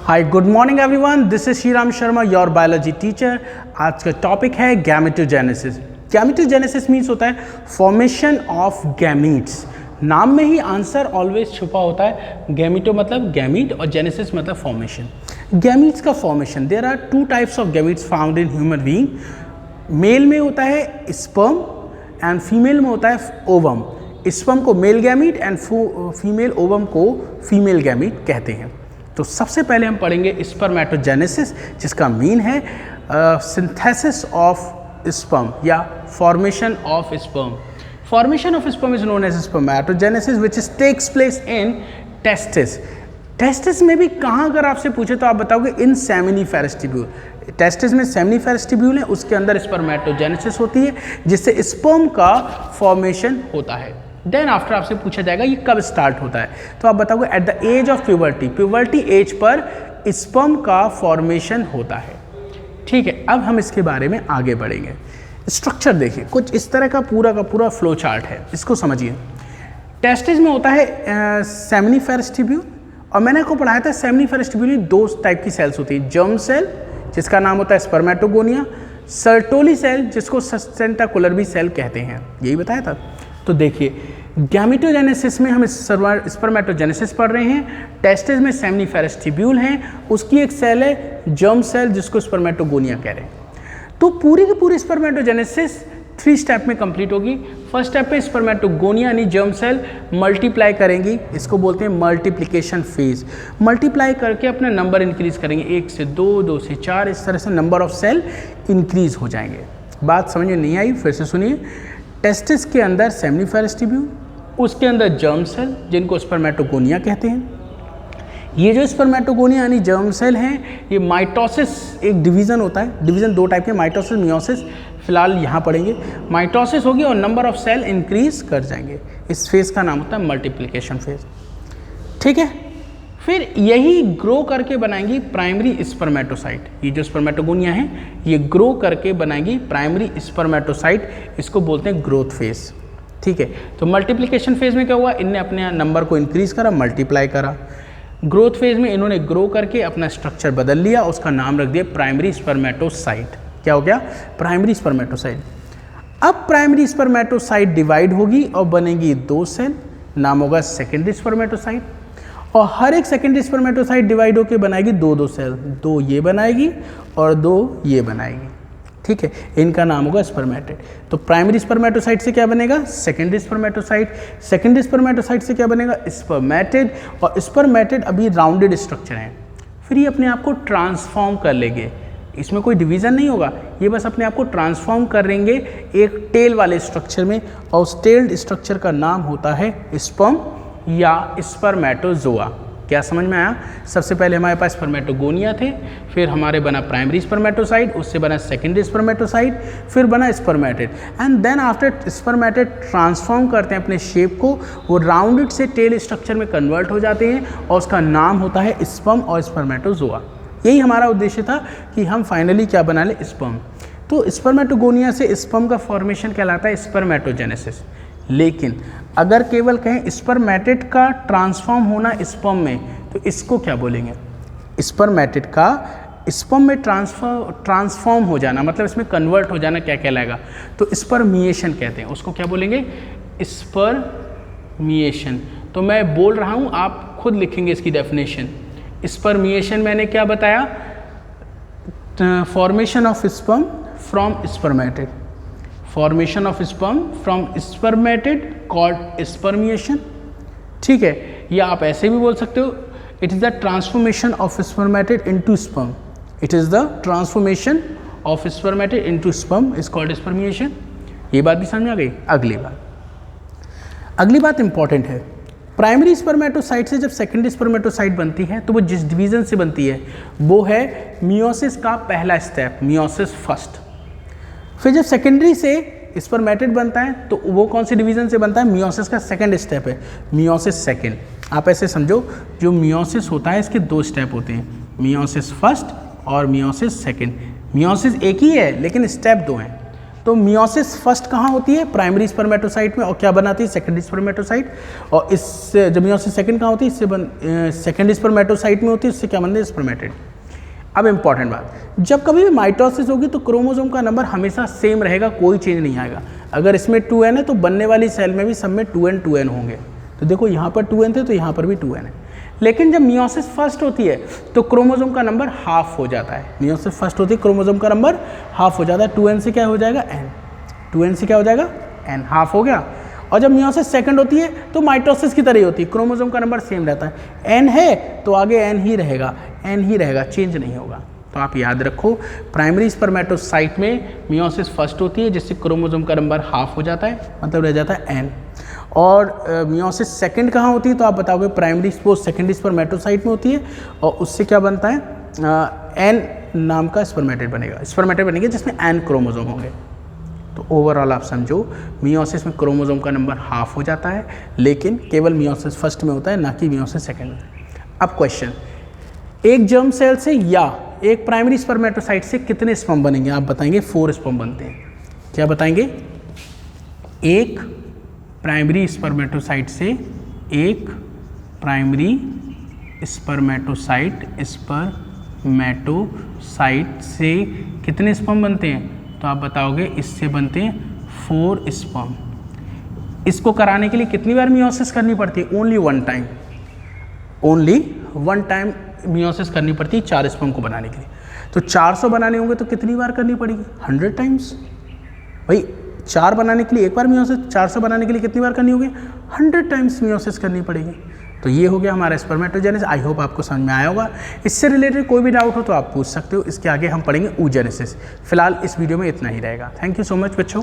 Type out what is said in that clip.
Hi good morning everyone, this is Shriram Sharma your biology teacher. आज का topic है gametogenesis. Gametogenesis means होता है फॉर्मेशन ऑफ गैमीट्स। नाम में ही आंसर ऑलवेज छुपा होता है। गैमीटो मतलब गैमीट और जेनेसिस मतलब फॉर्मेशन। गैमीट्स का formation, there are two types of gametes found in human being. Male में होता है स्पर्म एंड फीमेल में होता है ओवम। स्पर्म को male gamete and female ovum को फीमेल गैमीट कहते हैं। तो सबसे पहले हम पढ़ेंगे स्पर्मेटोजेनेसिस, जिसका मीन है सिंथेसिस ऑफ स्पर्म या formation of sperm. Formation of sperm is known as spermatogenesis which takes place in testis. Testis में भी कहाँ अगर आपसे पूछे तो आप बताओगे इन सेमिनिफेरस ट्यूब्यूल। टेस्टिस में सेमिनिफेरस ट्यूब्यूल है, उसके अंदर स्पर्मेटोजेनेसिस होती है जिससे स्पर्म का फॉर्मेशन होता है। देन आफ्टर आपसे पूछा जाएगा ये कब स्टार्ट होता है, तो आप बताओगे at the age of puberty. Puberty age पर स्पर्म का फॉर्मेशन होता है। ठीक है, अब हम इसके बारे में आगे बढ़ेंगे। स्ट्रक्चर देखिए, कुछ इस तरह का पूरा फ्लो चार्ट है, इसको समझिए। टेस्टिस में होता है सेमिनिफेरस ट्यूब्यूल, और मैंने आपको पढ़ाया था सेमिनिफेरस ट्यूब्यूल में दो टाइप की सेल्स होती है, जर्म सेल जिसका नाम होता है स्पर्मेटोगोनिया, सर्टोली सेल जिसको सस्टेंटाकुलर भी सेल कहते हैं, यही बताया था। तो देखिए गैमेटोजेनेसिस में हम स्पर्मेटोजेनेसिस पढ़ रहे हैं। टेस्टिस में सेमिनिफेरस ट्यूब्यूल हैं, उसकी एक सेल है जर्म सेल जिसको स्पर्मेटोगोनिया कह रहे हैं। तो पूरी की पूरी स्पर्मेटोजेनेसिस 3 स्टेप में कंप्लीट होगी। फर्स्ट स्टेप में स्पर्मेटोगोनिया यानी जर्म सेल मल्टीप्लाई करेंगी, इसको बोलते हैं मल्टीप्लिकेशन फेज। मल्टीप्लाई करके अपना नंबर इंक्रीज करेंगे, 1 से 2, 2 से 4, इस तरह से नंबर ऑफ सेल इंक्रीज हो जाएंगे। बात समझ में नहीं आई, फिर से सुनिए। टेस्टिस के अंदर सेमिनिफेरस ट्यूब्यूल, उसके अंदर जर्म सेल जिनको स्पर्मेटोगोनिया कहते हैं। ये जो स्पर्मेटोगोनिया यानी जर्म सेल हैं, ये माइटोसिस एक डिवीज़न होता है। डिवीज़न दो टाइप के, माइटोसिस मियोसिस, फिलहाल यहाँ पढ़ेंगे। माइटोसिस होगी और नंबर ऑफ सेल इंक्रीज कर जाएंगे। इस फेज़ का नाम होता है मल्टीप्लिकेशन फेज। ठीक है, फिर यही ग्रो करके बनाएंगी प्राइमरी स्पर्मेटोसाइट। ये जो स्पर्मेटोगोनिया है ये ग्रो करके बनाएंगी प्राइमरी स्पर्मेटोसाइट, इसको बोलते हैं ग्रोथ फेज। ठीक है, तो मल्टीप्लिकेशन फेज में क्या हुआ, इनने अपने नंबर को इंक्रीज करा, मल्टीप्लाई करा। ग्रोथ फेज में इन्होंने ग्रो करके अपना स्ट्रक्चर बदल लिया, उसका नाम रख दिया प्राइमरी स्पर्मेटोसाइट। क्या हो गया, प्राइमरी स्पर्मेटोसाइट। अब प्राइमरी स्पर्मेटोसाइट डिवाइड होगी और बनेगी 2 सेल, नाम होगा सेकेंडरी स्पर्मेटोसाइट। और हर एक सेकेंडरी स्पर्मेटोसाइट डिवाइड होकर बनाएगी 2-2 सेल, 2 ये बनाएगी और 2 ये बनाएगी। ठीक है, इनका नाम होगा स्पर्मेटेड। तो प्राइमरी स्पर्मेटोसाइट से क्या बनेगा, सेकेंडरी स्पर्मेटोसाइट। सेकेंडरी स्पर्मेटोसाइट से क्या बनेगा, स्पर्मेटेड। और स्पर्मेटेड अभी राउंडेड स्ट्रक्चर है, फिर ये अपने आप को ट्रांसफॉर्म कर लेंगे। इसमें कोई डिवीज़न नहीं होगा, ये बस अपने आप को ट्रांसफॉर्म करेंगे एक टेल वाले स्ट्रक्चर में, और उस टेल्ड स्ट्रक्चर का नाम होता है स्पर्म या स्पर्मेटोजोआ। क्या समझ में आया? सबसे पहले हमारे पास स्पर्मेटोगोनिया थे, फिर हमारे बना प्राइमरी स्पर्मेटोसाइट, उससे बना सेकेंडरी स्पर्मेटोसाइट, फिर बना spermatid. And then after spermatid transform करते हैं अपने शेप को, वो राउंडेड से टेल स्ट्रक्चर में कन्वर्ट हो जाते हैं और उसका नाम होता है स्पर्म और स्पर्मेटोजोआ। यही हमारा उद्देश्य था कि हम फाइनली क्या बना लें, स्पर्म। तो स्पर्मेटोगोनिया से स्पर्म का फॉर्मेशन कहलाता है स्पर्मेटोजेनेसिस। लेकिन अगर केवल कहें स्पर्मेटेड का ट्रांसफॉर्म होना स्पर्म में, तो इसको क्या बोलेंगे, स्पर्मेटेड का स्पर्म में ट्रांसफॉर्म हो जाना, मतलब इसमें कन्वर्ट हो जाना क्या कहलाएगा, तो स्पर्मिएशन कहते हैं। उसको क्या बोलेंगे, स्पर्मिएशन। तो मैं बोल रहा हूँ, आप खुद लिखेंगे इसकी डेफिनेशन। स्पर्मिएशन मैंने क्या बताया, formation of sperm from spermatid. Formation of sperm from spermatid called spermiation. ठीक है, या आप ऐसे भी बोल सकते हो, it is the transformation of spermatid into sperm. It is the transformation of spermatid into sperm is called spermiation. ये बात भी समझ में आ गई। अगली बात इंपॉर्टेंट है। प्राइमरी स्पर्मेटोसाइट से जब सेकेंडरी स्पर्मेटोसाइट बनती है, तो वो जिस डिवीज़न से बनती है वो है मियोसिस का पहला स्टेप, मियोसिस फर्स्ट। फिर जब सेकेंडरी से स्पर्मेटेड बनता है तो वो कौन सी डिवीज़न से बनता है, मियोसिस का सेकंड स्टेप है, मियोसिस सेकंड। आप ऐसे समझो, जो मियोसिस होता है इसके 2 स्टेप होते हैं, मियोसिस फर्स्ट और मियोसिस सेकंड। मियोसिस एक ही है लेकिन स्टेप 2 हैं। तो मियोसिस फर्स्ट कहाँ होती है? प्राइमरी स्पर्मेटोसाइट में। और क्या बनाती है? Secondary spermatocyte. और इससे जब मियोसिस सेकेंड कहाँ होती है? इससे सेकेंडरी स्पर्मेटोसाइट में होती है, इससे क्या बनते हैं? स्पर्मेटिड। अब इंपॉर्टेंट बात, जब कभी भी माइटोसिस होगी तो क्रोमोसोम का नंबर हमेशा सेम रहेगा, कोई चेंज नहीं आएगा। अगर इसमें 2n है तो बनने वाली सेल में भी सब में 2n होंगे। तो देखो यहाँ पर 2n थे तो यहाँ पर भी 2n है। लेकिन जब मियोसिस फर्स्ट होती है तो क्रोमोसोम का नंबर हाफ हो जाता है। मियोसिस फर्स्ट होती है, क्रोमोसोम का नंबर हाफ हो जाता है। 2n से क्या हो जाएगा? n। 2n से क्या हो जाएगा? n, हाफ हो गया। और जब मियोसिस सेकंड होती है तो माइटोसिस की तरह ही होती है, क्रोमोसोम का नंबर सेम रहता है। n है तो आगे n ही रहेगा, चेंज नहीं होगा। तो आप याद रखो, प्राइमरी स्पर्मेटोसाइट में मियोसिस फर्स्ट होती है जिससे क्रोमोसोम का नंबर हाफ हो जाता है, मतलब रह जाता है n। और मियोसिस सेकंड कहाँ होती है? तो आप बताओगे प्राइमरी सेकेंडरी स्पर्मेटोसाइट में होती है, और उससे क्या बनता है? n नाम का स्पर्मेटिड बनेगा जिसमें n क्रोमोसोम होंगे। तो ओवरऑल आप समझो, मियोसिस में क्रोमोसोम का नंबर हाफ हो जाता है, लेकिन केवल मियोसिस फर्स्ट में होता है, ना कि मियोसिस सेकंड में। अब क्वेश्चन, एक जर्म सेल से या एक प्राइमरी स्पर्मेटोसाइट से कितने स्पर्म बनेंगे? आप बताएंगे 4 स्पर्म बनते हैं। क्या बताएंगे? एक प्राइमरी स्पर्मेटोसाइट से कितने स्पर्म बनते हैं? तो आप बताओगे इससे बनते हैं 4 स्पर्म। इसको कराने के लिए कितनी बार मियोसिस करनी पड़ती है? ओनली वन टाइम मियोसिस करनी पड़ती है 4 स्पर्म को बनाने के लिए। तो 400 बनाने होंगे तो कितनी बार करनी पड़ेगी? 100 टाइम्स। भाई 4 बनाने के लिए एक बार मियोसिस, 400 बनाने के लिए कितनी बार करनी होगी? 100 टाइम्स मियोसिस करनी पड़ेगी। तो ये हो गया हमारा स्पर्मेटोजेनेसिस। आई होप आपको समझ में आया होगा। इससे रिलेटेड कोई भी डाउट हो तो आप पूछ सकते हो। इसके आगे हम पढ़ेंगे oogenesis। फिलहाल इस वीडियो में इतना ही रहेगा। थैंक यू सो मच बच्चों।